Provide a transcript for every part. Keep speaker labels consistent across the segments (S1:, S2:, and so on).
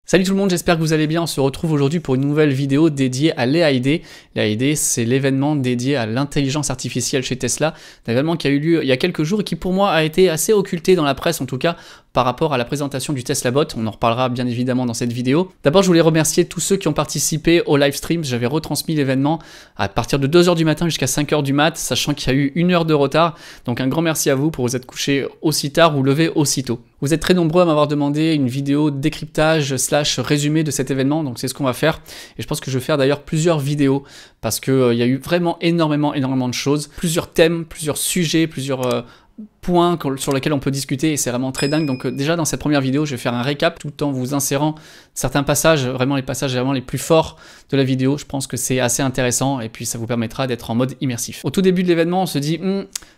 S1: Salut tout le monde, j'espère que vous allez bien. On se retrouve aujourd'hui pour une nouvelle vidéo dédiée à l'AID. L'AID, c'est l'événement dédié à l'intelligence artificielle chez Tesla. Un événement qui a eu lieu il y a quelques jours et qui pour moi a été assez occulté dans la presse, en tout cas par rapport à la présentation du Tesla Bot. On en reparlera bien évidemment dans cette vidéo. D'abord, je voulais remercier tous ceux qui ont participé au live stream. J'avais retransmis l'événement à partir de 2h du matin jusqu'à 5h du mat, sachant qu'il y a eu 1 heure de retard. Donc un grand merci à vous pour vous être couché aussi tard ou levé aussitôt. Vous êtes très nombreux à m'avoir demandé une vidéo décryptage / résumé de cet événement, donc c'est ce qu'on va faire. Et je pense que je vais faire d'ailleurs plusieurs vidéos parce qu'il y a eu vraiment énormément de choses, plusieurs thèmes, plusieurs sujets, plusieurs points sur lesquels on peut discuter et c'est vraiment très dingue. Donc déjà dans cette première vidéo, je vais faire un récap tout en vous insérant certains passages, vraiment les passages vraiment les plus forts de la vidéo. Je pense que c'est assez intéressant et puis ça vous permettra d'être en mode immersif. Au tout début de l'événement, on se dit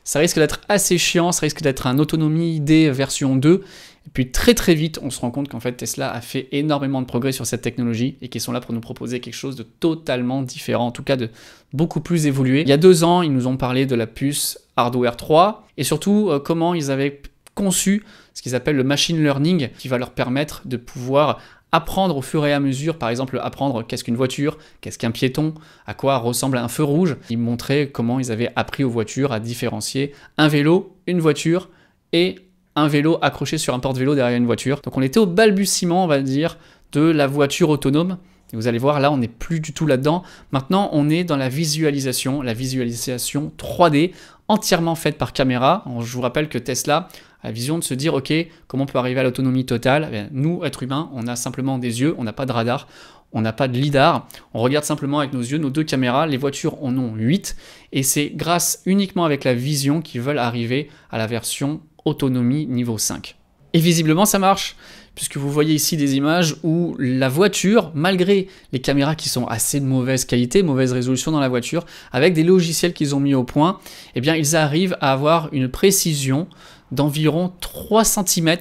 S1: ça risque d'être assez chiant, ça risque d'être un Autonomy D version 2. Et puis très vite, on se rend compte qu'en fait Tesla a fait énormément de progrès sur cette technologie et qu'ils sont là pour nous proposer quelque chose de totalement différent, en tout cas de beaucoup plus évolué. Il y a 2 ans, ils nous ont parlé de la puce Hardware 3 et surtout comment ils avaient conçu ce qu'ils appellent le machine learning qui va leur permettre de pouvoir apprendre au fur et à mesure, par exemple apprendre qu'est-ce qu'une voiture, qu'est-ce qu'un piéton, à quoi ressemble un feu rouge. Ils montraient comment ils avaient appris aux voitures à différencier un vélo, une voiture et un vélo accroché sur un porte-vélo derrière une voiture. Donc on était au balbutiement, on va dire, de la voiture autonome. Et vous allez voir, là, on n'est plus du tout là-dedans. Maintenant, on est dans la visualisation 3D, entièrement faite par caméra. Je vous rappelle que Tesla a la vision de se dire, ok, comment on peut arriver à l'autonomie totale? Eh bien, nous, êtres humains, on a simplement des yeux, on n'a pas de radar, on n'a pas de lidar. On regarde simplement avec nos yeux, nos 2 caméras. Les voitures en ont 8. Et c'est grâce uniquement avec la vision qu'ils veulent arriver à la version autonomie niveau 5. Et visiblement ça marche, puisque vous voyez ici des images où la voiture, malgré les caméras qui sont assez de mauvaise qualité, mauvaise résolution dans la voiture, avec des logiciels qu'ils ont mis au point, eh bien ils arrivent à avoir une précision d'environ 3 cm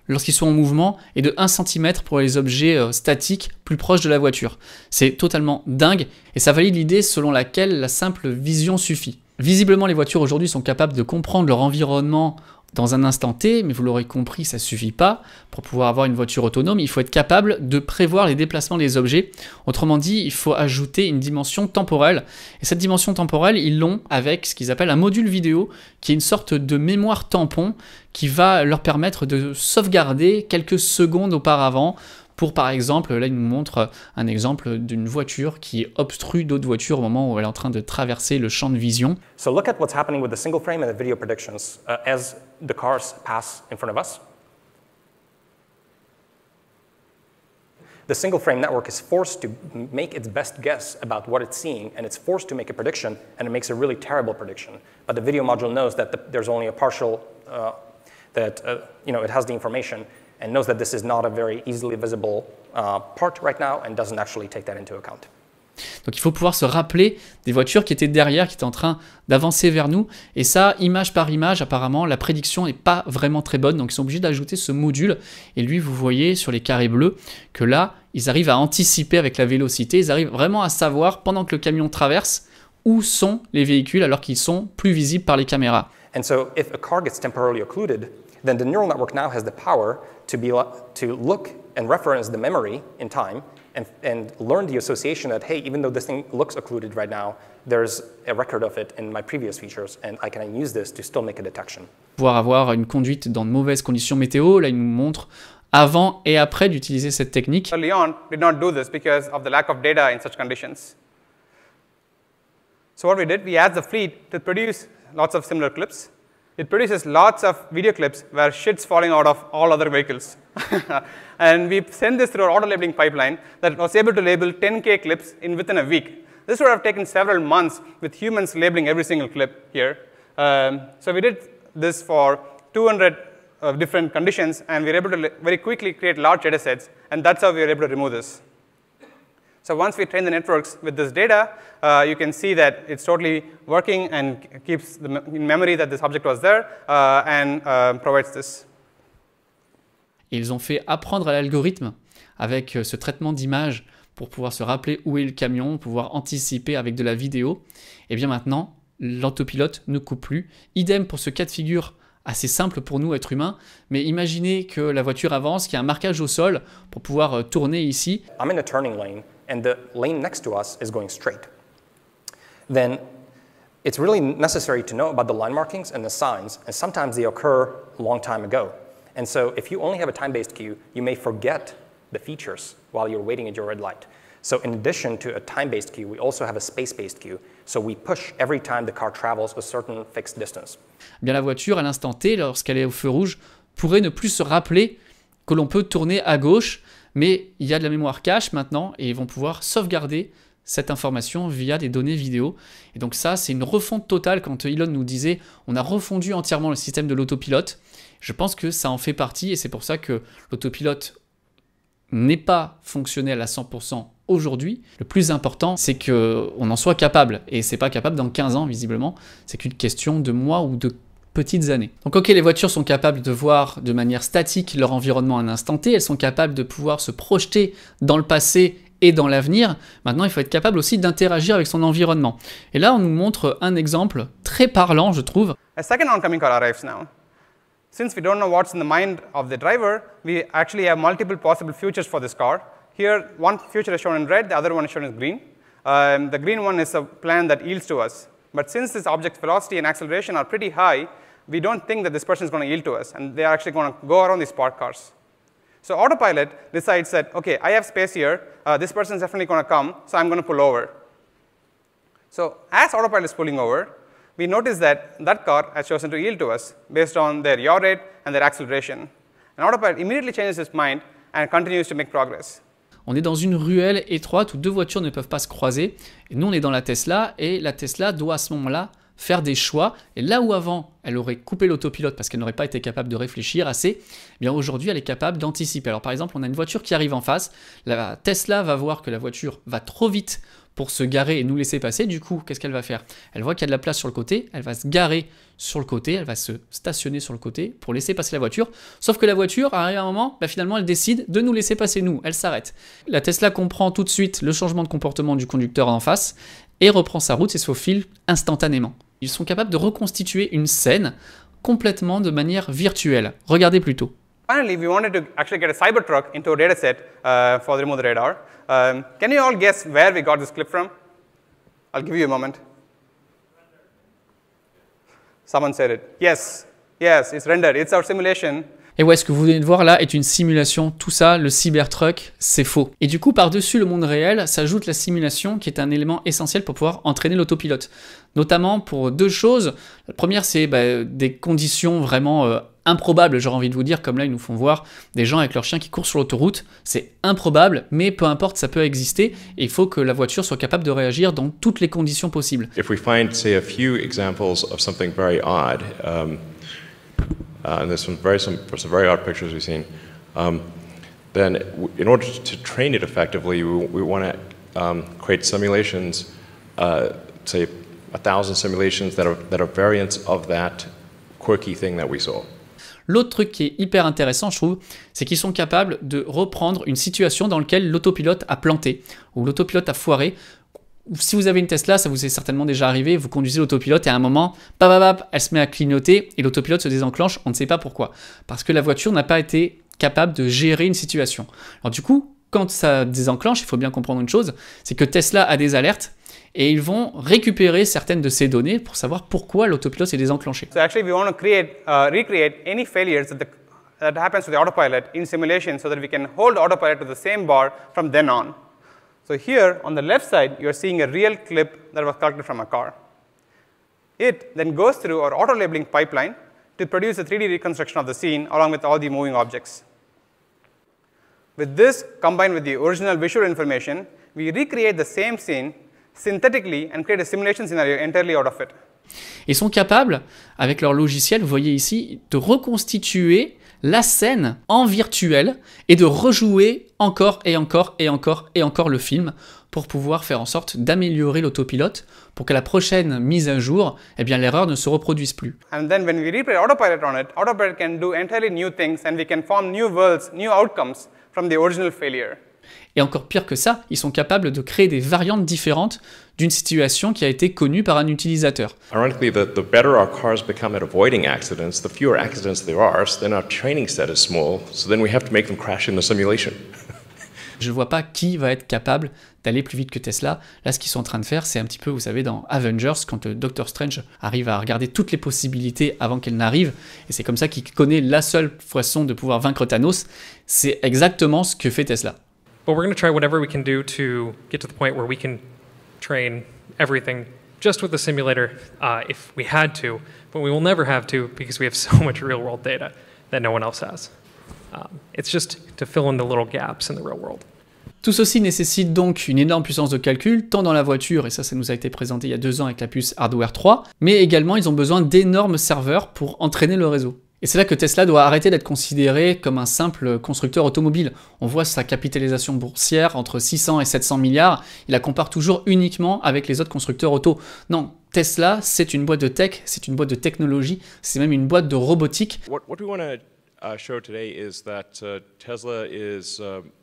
S1: lorsqu'ils sont en mouvement et de 1 cm pour les objets statiques plus proches de la voiture. C'est totalement dingue et ça valide l'idée selon laquelle la simple vision suffit. Visiblement les voitures aujourd'hui sont capables de comprendre leur environnement dans un instant T, mais vous l'aurez compris, ça ne suffit pas. Pour pouvoir avoir une voiture autonome, il faut être capable de prévoir les déplacements des objets. Autrement dit, il faut ajouter une dimension temporelle. Et cette dimension temporelle, ils l'ont avec ce qu'ils appellent un module vidéo, qui est une sorte de mémoire tampon qui va leur permettre de sauvegarder quelques secondes auparavant pour, par exemple, là, il nous montre un exemple d'une voiture qui obstrue d'autres voitures au moment où elle est en train de traverser le champ de vision.
S2: So look at what's happening with the single frame and the video predictions as the cars pass in front of us. The single frame network is forced to make its best guess about what it's seeing, and it's forced to make a prediction, and it makes a really terrible prediction. But the video module knows that there's only a partial, it has the information, and knows that this is not a very easily visible part right now and doesn't actually take that into account.
S1: Donc il faut pouvoir se rappeler des voitures qui étaient derrière, qui étaient en train d'avancer vers nous. Et ça, image par image, apparemment, la prédiction n'est pas vraiment très bonne. Donc ils sont obligés d'ajouter ce module. Et lui, vous voyez sur les carrés bleus que là, ils arrivent à anticiper avec la vélocité. Ils arrivent vraiment à savoir, pendant que le camion traverse, où sont les véhicules alors qu'ils sont plus visibles par les caméras.
S2: And so if a car gets temporarily occluded, then the neural network now has the power to look and reference the memory in time and learn the association that, hey, even though this thing looks occluded right now, there's a record of it in my previous features, and I can use this to still make a detection.
S1: Pouvoir avoir une conduite dans de mauvaises conditions météo, là, il nous montre avant et après d'utiliser cette technique.
S3: Leon did not do this because of the lack of data in such conditions. So what we did, we asked the fleet to produce lots of similar clips. It produces lots of video clips where shit's falling out of all other vehicles. And we sent this through our auto-labeling pipeline that was able to label 10K clips within a week. This would have taken several months with humans labeling every single clip here. So we did this for 200 different conditions, and we were able to very quickly create large data sets, and that's how we were able to remove this. So once we train the networks with this data, you can see that it's totally working and keeps in memory that this object was there and provides this.
S1: Et ils ont fait apprendre à l'algorithme avec ce traitement d'image pour pouvoir se rappeler où est le camion, pouvoir anticiper avec de la vidéo. Et bien maintenant, l'autopilote ne coupe plus. Idem pour ce cas de figure assez simple pour nous, êtres humains, mais imaginez que la voiture avance, qu'il y a un marquage au sol pour pouvoir tourner ici.
S2: I'm in a turning lane, and the lane next to us is going straight. Then it's really necessary to know about the line markings and the signs, and sometimes they occur a long time ago. And so if you only have a time-based queue, you may forget the features while you're waiting at your red light. So in addition to a time-based queue, we also have a space-based queue. So we push every time the car travels a certain fixed distance.
S1: Bien, la voiture, à l'instant T, lorsqu'elle est au feu rouge, pourrait ne plus se rappeler que l'on peut tourner à gauche, mais il y a de la mémoire cache maintenant, et ils vont pouvoir sauvegarder cette information via des données vidéo. Et donc ça, c'est une refonte totale. Quand Elon nous disait on a refondu entièrement le système de l'autopilote, je pense que ça en fait partie, et c'est pour ça que l'autopilote n'est pas fonctionnel à 100% aujourd'hui. Le plus important, c'est qu'on en soit capable, et c'est pas capable dans 15 ans, visiblement. C'est qu'une question de mois ou de petites années. Donc ok, les voitures sont capables de voir de manière statique leur environnement à un instant T, elles sont capables de pouvoir se projeter dans le passé et dans l'avenir. Maintenant, il faut être capable aussi d'interagir avec son environnement. Et là, on nous montre un exemple très parlant, je trouve.
S3: A second oncoming car arrives now. Since we don't know what's in the mind of the driver, we actually have multiple possible futures for this car. Here, one future is shown in red, the other one is shown in green. The green one is a plan that yields to us. But since this object's velocity and acceleration are pretty high, we don't think that this person is going to yield to us, and they are actually going to go around these parked cars. So autopilot decides that, okay, I have space here, this person is definitely going to come, so I'm going to pull over. So as autopilot is pulling over, we notice that that car has chosen to yield to us based on their yaw rate and their acceleration. And autopilot immediately changes its mind and continues to make progress.
S1: On est dans une ruelle étroite où deux voitures ne peuvent pas se croiser. Et nous, on est dans la Tesla, et la Tesla doit à ce moment-là faire des choix. Et là où avant, elle aurait coupé l'autopilote parce qu'elle n'aurait pas été capable de réfléchir assez, eh bien aujourd'hui, elle est capable d'anticiper. Alors par exemple, on a une voiture qui arrive en face. La Tesla va voir que la voiture va trop vite pour se garer et nous laisser passer. Du coup, qu'est-ce qu'elle va faire? Elle voit qu'il y a de la place sur le côté, elle va se garer sur le côté, elle va se stationner sur le côté pour laisser passer la voiture. Sauf que la voiture, arrive à un moment, finalement, elle décide de nous laisser passer nous, elle s'arrête. La Tesla comprend tout de suite le changement de comportement du conducteur en face et reprend sa route et se faufile instantanément. Ils sont capables de reconstituer une scène complètement de manière virtuelle. Regardez plutôt.
S3: Finally, we wanted to actually get a Cybertruck into a dataset for the remote radar. Can you all guess where we got this clip from? I'll give you a moment. Someone said it. Yes, it's rendered. It's our simulation.
S1: Et ouais, ce que vous venez de voir là est une simulation. Tout ça, le Cybertruck, c'est faux. Et du coup, par-dessus le monde réel, s'ajoute la simulation qui est un élément essentiel pour pouvoir entraîner l'autopilote. Notamment pour deux choses. La première, c'est des conditions vraiment improbables, j'aurais envie de vous dire, comme là, ils nous font voir des gens avec leurs chiens qui courent sur l'autoroute. C'est improbable, mais peu importe, ça peut exister. Et il faut que la voiture soit capable de réagir dans toutes les conditions possibles.
S4: If we find, say, a few examples of something very odd, and there's some very odd pictures we've seen. Then, in order to train it effectively, we want to create simulations, say 1,000 simulations that are variants of that quirky thing that we saw.
S1: L'autre truc qui est hyper intéressant, je trouve, c'est qu'ils sont capables de reprendre une situation dans laquelle l'autopilote a planté, ou l'autopilote a foiré. Si vous avez une Tesla, ça vous est certainement déjà arrivé, vous conduisez l'autopilote et à un moment, elle se met à clignoter et l'autopilote se désenclenche, on ne sait pas pourquoi. Parce que la voiture n'a pas été capable de gérer une situation. Alors du coup, quand ça désenclenche, il faut bien comprendre une chose, c'est que Tesla a des alertes et ils vont récupérer certaines de ces données pour savoir pourquoi l'autopilote s'est désenclenché.
S3: So actually, we want to recreate any failures that happens to the autopilot in simulation so that we can hold the autopilot to the same bar from then on. So here, on the left side, you're seeing a real clip that was collected from a car. It then goes through our auto-labeling pipeline to produce a 3D reconstruction of the scene along with all the moving objects. With this, combined with the original visual information, we recreate the same scene synthetically and create a simulation scenario entirely out of it.
S1: Ils sont capables, avec leur logiciel, vous voyez ici, de reconstituer la scène en virtuel et de rejouer encore et encore et encore et encore le film pour pouvoir faire en sorte d'améliorer l'autopilote pour que la prochaine mise à jour, l'erreur ne se reproduise plus.
S3: And then when we replay autopilot on it, autopilot can do entirely new things and we can form new worlds, new outcomes from the original failure.
S1: Et encore pire que ça, ils sont capables de créer des variantes différentes d'une situation qui a été connue par un utilisateur.
S4: Ironically, the better our cars become at avoiding accidents, the fewer accidents there are, so then our training set is small, so then we have to make them crash in the simulation.
S1: Je ne vois pas qui va être capable d'aller plus vite que Tesla. Là, ce qu'ils sont en train de faire, c'est un petit peu, vous savez, dans Avengers, quand Doctor Strange arrive à regarder toutes les possibilités avant qu'elles n'arrivent, et c'est comme ça qu'il connaît la seule façon de pouvoir vaincre Thanos. C'est exactement ce que fait Tesla.
S5: But we're going to try whatever we can do to get to the point where we can train everything just with the simulator if we had to, but we will never have to because we have so much real-world data that no one else has. It's just to fill in the little gaps in the real world.
S1: Tout ceci nécessite donc une énorme puissance de calcul, tant dans la voiture, et ça nous a été présenté il y a 2 ans avec la puce Hardware 3, mais également ils ont besoin d'énormes serveurs pour entraîner le réseau. Et c'est là que Tesla doit arrêter d'être considéré comme un simple constructeur automobile. On voit sa capitalisation boursière entre 600 et 700 milliards, il la compare toujours uniquement avec les autres constructeurs auto. Non, Tesla, c'est une boîte de tech, c'est une boîte de technologie, c'est même une boîte de robotique.
S4: What we want to show today is that Tesla is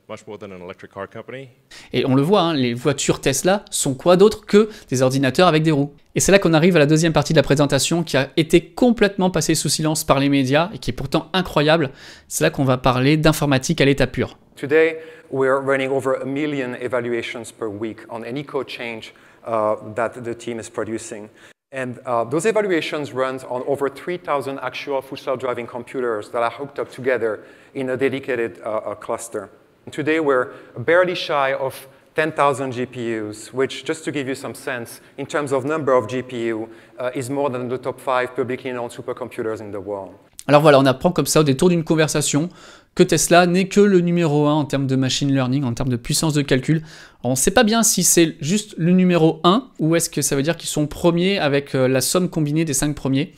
S4: much more than an electric car company.
S1: Et on le voit, hein, les voitures Tesla sont quoi d'autre que des ordinateurs avec des roues. Et c'est là qu'on arrive à la deuxième partie de la présentation qui a été complètement passée sous silence par les médias et qui est pourtant incroyable. C'est là qu'on va parler d'informatique à l'état pur.
S6: Today, we're running over 1 million evaluations per week on any code change that the team is producing. And those evaluations run on over 3,000 actual full self-driving computers that are hooked up together in a dedicated cluster. And today, we're barely shy of 10,000 GPUs, which, just to give you some sense, in terms of number of GPU, is more than the top 5 publicly known supercomputers in the world.
S1: Alors voilà, on apprend comme ça au détour d'une conversation que Tesla n'est que le numéro 1 en termes de machine learning, en termes de puissance de calcul. Alors, on ne sait pas bien si c'est juste le numéro 1 ou est-ce que ça veut dire qu'ils sont premiers avec la somme combinée des 5 premiers.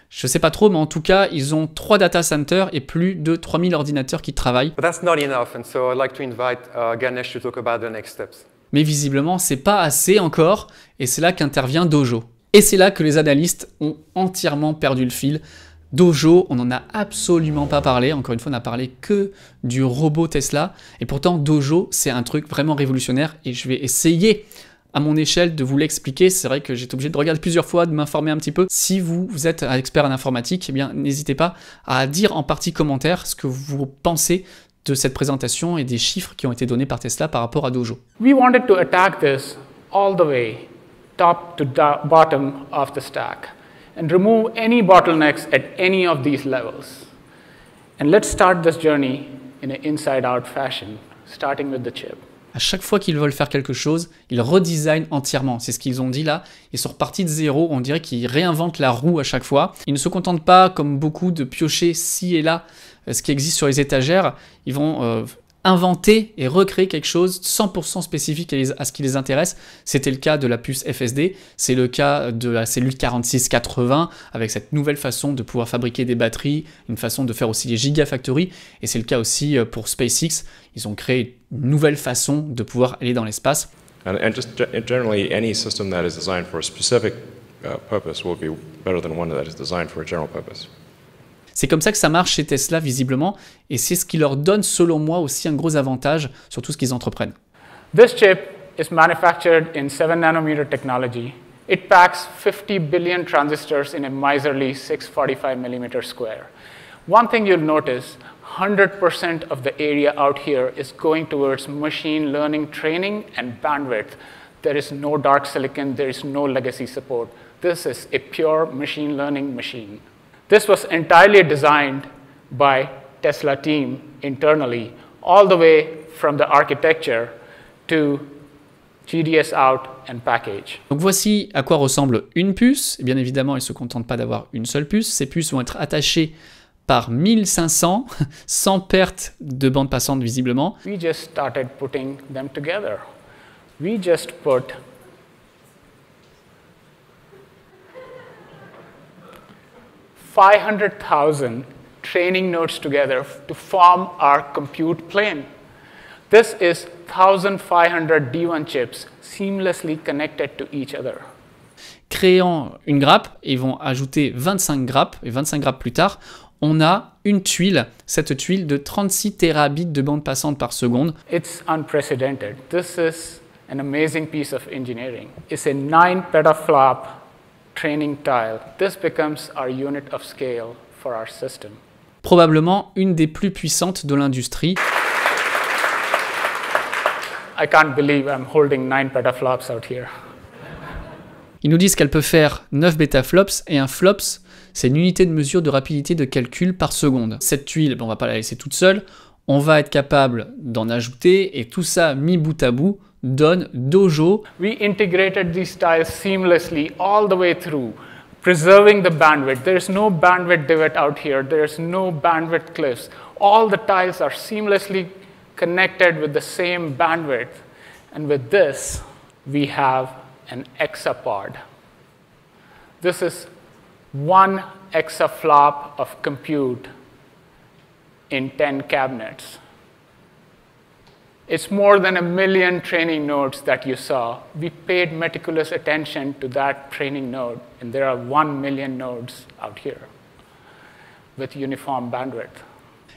S1: Je ne sais pas trop, mais en tout cas, ils ont 3 data centers et plus de 3000 ordinateurs qui travaillent.
S6: But that's not enough, and so I'd like to invite Ganesh to talk about the next steps.
S1: Mais visiblement, c'est pas assez encore, et c'est là qu'intervient Dojo. Et c'est là que les analystes ont entièrement perdu le fil. Dojo, on n'en a absolument pas parlé, encore une fois on n'a parlé que du robot Tesla, et pourtant Dojo c'est un truc vraiment révolutionnaire, et je vais essayer à mon échelle de vous l'expliquer. C'est vrai que j'ai été obligé de regarder plusieurs fois, de m'informer un petit peu. Si vous êtes un expert en informatique, eh bien n'hésitez pas à dire en partie commentaire ce que vous pensez de cette présentation et des chiffres qui ont été donnés par Tesla par rapport à Dojo.
S7: We wanted to attack this all the way, top to bottom of the stack, and remove any bottlenecks at any of these levels. And let's start this journey in an inside-out fashion, starting with the chip.
S1: À chaque fois qu'ils veulent faire quelque chose, ils redesignent entièrement. C'est ce qu'ils ont dit là. Ils sont repartis de zéro. On dirait qu'ils réinventent la roue à chaque fois. Ils ne se contentent pas, comme beaucoup, de piocher ci et là ce qui existe sur les étagères. Ils vont inventer et recréer quelque chose 100% spécifique à ce qui les intéresse. C'était le cas de la puce FSD, c'est le cas de la cellule 4680 avec cette nouvelle façon de pouvoir fabriquer des batteries, une façon de faire aussi les gigafactories, et c'est le cas aussi pour SpaceX. Ils ont créé une nouvelle façon de pouvoir aller dans l'espace.
S4: And just generally, any system that is designed for a specific purpose will be better than one that is designed for a general purpose.
S1: C'est comme ça que ça marche chez Tesla visiblement, et c'est ce qui leur donne selon moi aussi un gros avantage sur tout ce qu'ils entreprennent.
S7: This chip is manufactured in 7 nanometer technology. It packs 50 billion transistors in a miserly 645 millimeter square. One thing you'll notice, 100% of the area out here is going towards machine learning training and bandwidth. There is no dark silicon, there is no legacy support. This is a pure machine learning machine. This was entirely designed by Tesla team internally, all the way from the architecture to GDS out and package.
S1: Donc voici à quoi ressemble une puce. Et bien évidemment, ils ne se contentent pas d'avoir une seule puce. Ces puces vont être attachées par 1500, sans perte de bande passante visiblement.
S7: We just started putting them together. We just put 500,000 training nodes together to form our compute plane. This is 1,500 D1 chips seamlessly connected to each other.
S1: Créant une grappe, et ils vont ajouter 25 grappes, et 25 grappes plus tard, on a une tuile, cette tuile de 36 terabits de bande passante par seconde.
S7: It's unprecedented. This is an amazing piece of engineering. It's a 9 petaflop training tile. This becomes our unit of scale for our system.
S1: Probablement une des plus puissantes de l'industrie.
S7: I can't believe I'm holding 9 petaflops out here.
S1: Ils nous disent qu'elle peut faire 9 betaflops, et un flops, c'est une unité de mesure de rapidité de calcul par seconde. Cette tuile, on ne va pas la laisser toute seule, on va être capable d'en ajouter, et tout ça mis bout à bout donne Dojo.
S7: We integrated these tiles seamlessly all the way through, preserving the bandwidth. There's no bandwidth divot out here. There's no bandwidth cliffs. All the tiles are seamlessly connected with the same bandwidth. And with this, we have an exapod. This is 1 exaflop of compute in 10 cabinets. It's more than 1 million training nodes that you saw. We paid meticulous attention to that training node, and there are 1 million nodes out here with uniform bandwidth.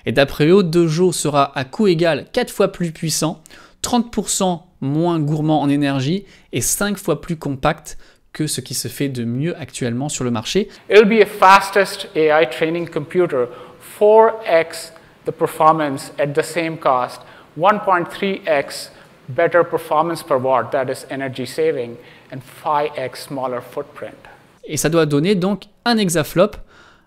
S1: Et d'après eux, Dojo sera à coût égal 4 fois plus puissant, 30% moins gourmand en énergie et 5 fois plus compact que ce qui se fait de mieux actuellement sur le marché.
S7: It'll be a fastest AI training computer, 4x the performance at the same cost, 1.3x better performance per watt, that is energy saving, and 5x smaller footprint.
S1: Et ça doit donner donc un hexaflop.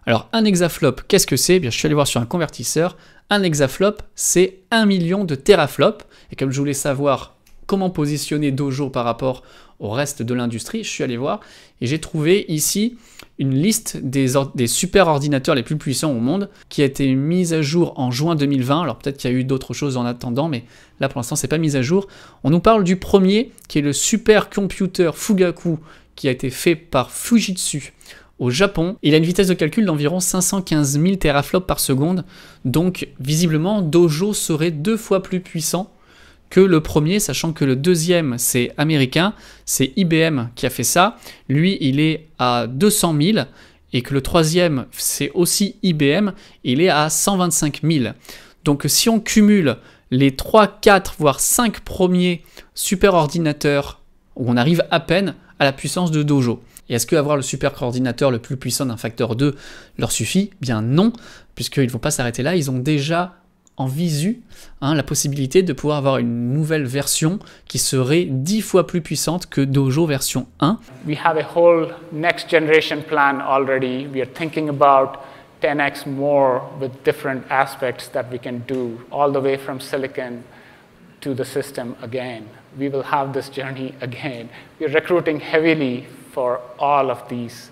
S1: Alors un hexaflop, qu'est-ce que c'est? Bien, je suis allé voir sur un convertisseur. Un hexaflop, c'est 1 million de teraflops. Et comme je voulais savoir comment positionner Dojo par rapport au reste de l'industrie, je suis allé voir et j'ai trouvé ici une liste des super ordinateurs les plus puissants au monde qui a été mise à jour en juin 2020. Alors peut-être qu'il y a eu d'autres choses en attendant, mais là pour l'instant c'est pas mis à jour. On nous parle du premier qui est le supercomputer Fugaku qui a été fait par Fujitsu au Japon. Il a une vitesse de calcul d'environ 515 000 teraflops par seconde, donc visiblement Dojo serait 2 fois plus puissant que le premier, sachant que le deuxième c'est américain, c'est IBM qui a fait ça, lui il est à 200 000, et que le troisième c'est aussi IBM, il est à 125 000. Donc si on cumule les 3, 4, voire 5 premiers super ordinateurs, on arrive à peine à la puissance de Dojo. Et est-ce qu'avoir le super ordinateur le plus puissant d'un facteur 2 leur suffit? Bien non, puisqu'ils ne vont pas s'arrêter là, ils ont déjà en visu la possibilité de pouvoir avoir une nouvelle version qui serait 10 fois plus puissante que Dojo version 1.
S7: We have a whole next generation plan already. We are thinking about 10x more with different aspects that we can do all the way from silicon to the system again. We will have this journey again. We are recruiting heavily for all of these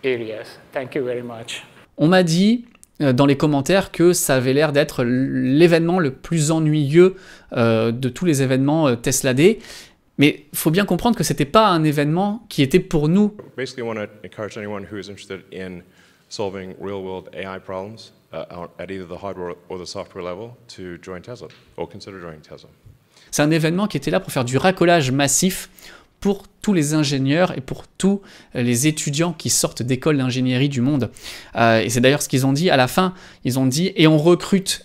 S7: areas. Thank you very much.
S1: On m'a dit dans les commentaires que ça avait l'air d'être l'événement le plus ennuyeux de tous les événements Tesla Day. Mais il faut bien comprendre que ce n'était pas un événement qui était pour nous.
S4: Basically, I want to encourage anyone who is interested in solving real-world AI problems at either the hardware or the software level to join Tesla or consider joining Tesla.
S1: C'est un événement qui était là pour faire du racolage massif pour tous les ingénieurs et pour tous les étudiants qui sortent d'écoles d'ingénierie du monde. Et c'est d'ailleurs ce qu'ils ont dit à la fin. Ils ont dit « et on recrute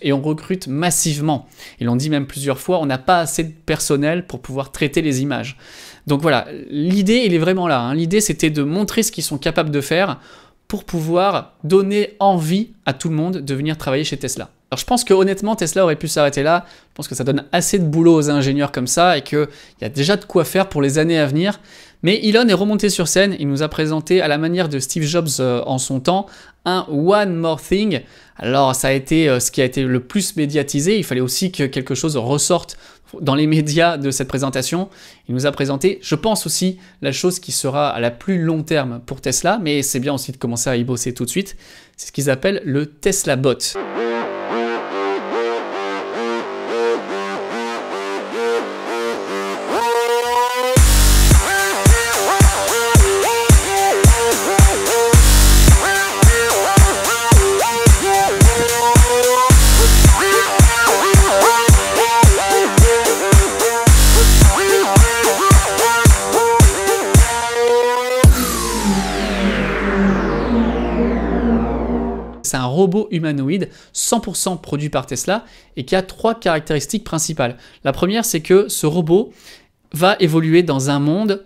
S1: massivement ». Ils l'ont dit même plusieurs fois, on n'a pas assez de personnel pour pouvoir traiter les images. Donc voilà, l'idée, elle est vraiment là. L'idée, c'était de montrer ce qu'ils sont capables de faire pour pouvoir donner envie à tout le monde de venir travailler chez Tesla. Alors je pense que honnêtement Tesla aurait pu s'arrêter là, je pense que ça donne assez de boulot aux ingénieurs comme ça et qu'il y a déjà de quoi faire pour les années à venir. Mais Elon est remonté sur scène, il nous a présenté à la manière de Steve Jobs en son temps un One More Thing. Alors ça a été ce qui a été le plus médiatisé, il fallait aussi que quelque chose ressorte dans les médias de cette présentation. Il nous a présenté, je pense aussi, la chose qui sera à la plus long terme pour Tesla, mais c'est bien aussi de commencer à y bosser tout de suite. C'est ce qu'ils appellent le Tesla Bot. C'est un robot humanoïde 100% produit par Tesla et qui a 3 caractéristiques principales. La première, c'est que ce robot va évoluer dans un monde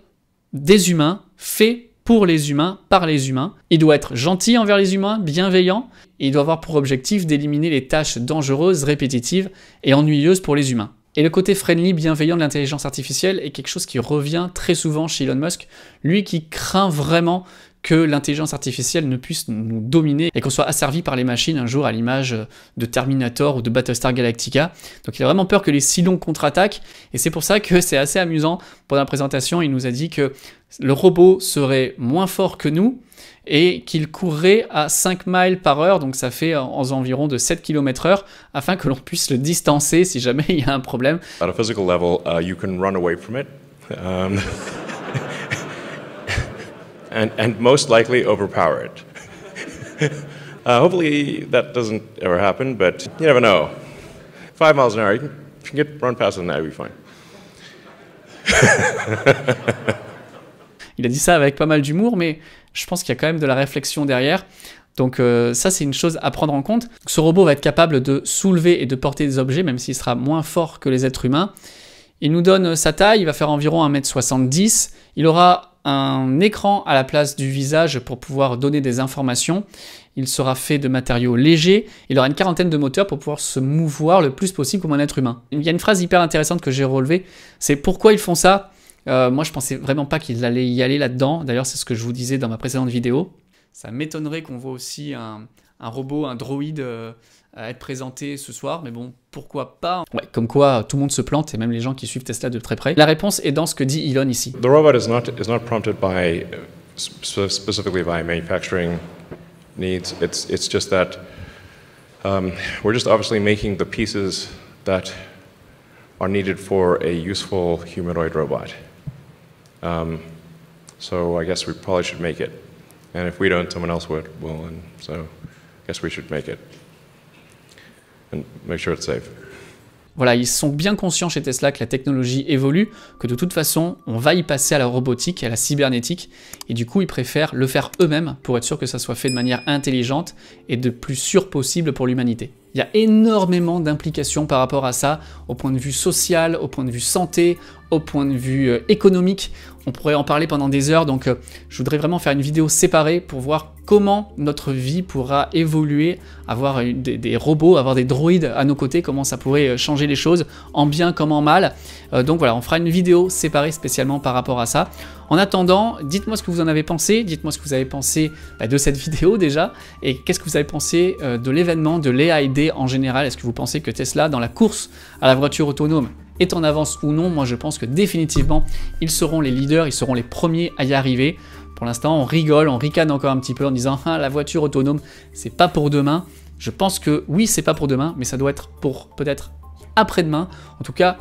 S1: des humains, fait pour les humains, par les humains. Il doit être gentil envers les humains, bienveillant, et il doit avoir pour objectif d'éliminer les tâches dangereuses, répétitives et ennuyeuses pour les humains. Et le côté friendly, bienveillant de l'intelligence artificielle est quelque chose qui revient très souvent chez Elon Musk, lui qui craint vraiment que l'intelligence artificielle ne puisse nous dominer et qu'on soit asservi par les machines un jour à l'image de Terminator ou de Battlestar Galactica. Donc il a vraiment peur que les Cylons contre-attaquent et c'est pour ça que c'est assez amusant. Pendant la présentation, il nous a dit que le robot serait moins fort que nous et qu'il courrait à 5 miles par heure, donc ça fait environ de 7 km/h, afin que l'on puisse le distancer si jamais il y a un problème.
S4: At a physical level, you can run away from it. And most likely overpower it. Hopefully that doesn't ever happen, but you never know. 5 miles an hour, if you can run faster than that, you'll be fine.
S1: Il a dit ça avec pas mal d'humour, mais je pense qu'il y a quand même de la réflexion derrière. Donc ça, c'est une chose à prendre en compte. Ce robot va être capable de soulever et de porter des objets, même s'il sera moins fort que les êtres humains. Il nous donne sa taille, il va faire environ 1,70 m. Il aura un écran à la place du visage pour pouvoir donner des informations. Il sera fait de matériaux légers. Il aura une quarantaine de moteurs pour pouvoir se mouvoir le plus possible comme un être humain. Il y a une phrase hyper intéressante que j'ai relevée, c'est pourquoi ils font ça. Moi, je pensais vraiment pas qu'il allait y aller là-dedans. D'ailleurs, c'est ce que je vous disais dans ma précédente vidéo. Ça m'étonnerait qu'on voit aussi un robot, un droïde à être présenté ce soir, mais bon, pourquoi pas. Ouais, comme quoi, tout le monde se plante, et même les gens qui suivent Tesla de très près. La réponse est dans ce que dit Elon ici.
S4: The robot is not prompted by specifically by manufacturing needs. It's just that we're just obviously making the pieces that are needed for a useful humanoid robot. So I guess we probably should make it. And if we don't, someone else will. And so I guess we should make it. And make sure it's safe.
S1: Voilà, ils sont bien conscients chez Tesla que la technologie évolue, que de toute façon, on va y passer à la robotique, à la cybernétique, et du coup, ils préfèrent le faire eux-mêmes pour être sûr que ça soit fait de manière intelligente et de plus sûr possible pour l'humanité. Il y a énormément d'implications par rapport à ça, au point de vue social, au point de vue santé, au point de vue économique. On pourrait en parler pendant des heures, donc je voudrais vraiment faire une vidéo séparée pour voir comment notre vie pourra évoluer, avoir des robots, avoir des droïdes à nos côtés, comment ça pourrait changer les choses, en bien comme en mal. Donc voilà, on fera une vidéo séparée spécialement par rapport à ça. En attendant, dites-moi ce que vous en avez pensé, dites-moi ce que vous avez pensé de cette vidéo déjà, et qu'est-ce que vous avez pensé de l'événement de l'AID en général. Est-ce que vous pensez que Tesla, dans la course à la voiture autonome, est en avance ou non? Moi je pense que définitivement ils seront les leaders, ils seront les premiers à y arriver. Pour l'instant on rigole, on ricane encore un petit peu en disant ah, la voiture autonome c'est pas pour demain. Je pense que oui c'est pas pour demain, mais ça doit être pour peut-être après-demain. En tout cas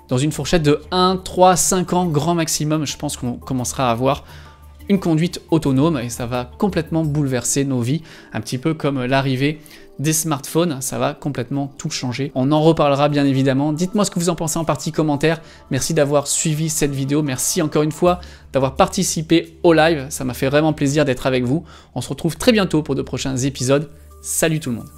S1: dans une fourchette de 1, 3, 5 ans grand maximum, je pense qu'on commencera à avoir une conduite autonome et ça va complètement bouleverser nos vies, un petit peu comme l'arrivée des smartphones, ça va complètement tout changer. On en reparlera bien évidemment. Dites-moi ce que vous en pensez en partie commentaire. Merci d'avoir suivi cette vidéo. Merci encore une fois d'avoir participé au live. Ça m'a fait vraiment plaisir d'être avec vous. On se retrouve très bientôt pour de prochains épisodes. Salut tout le monde.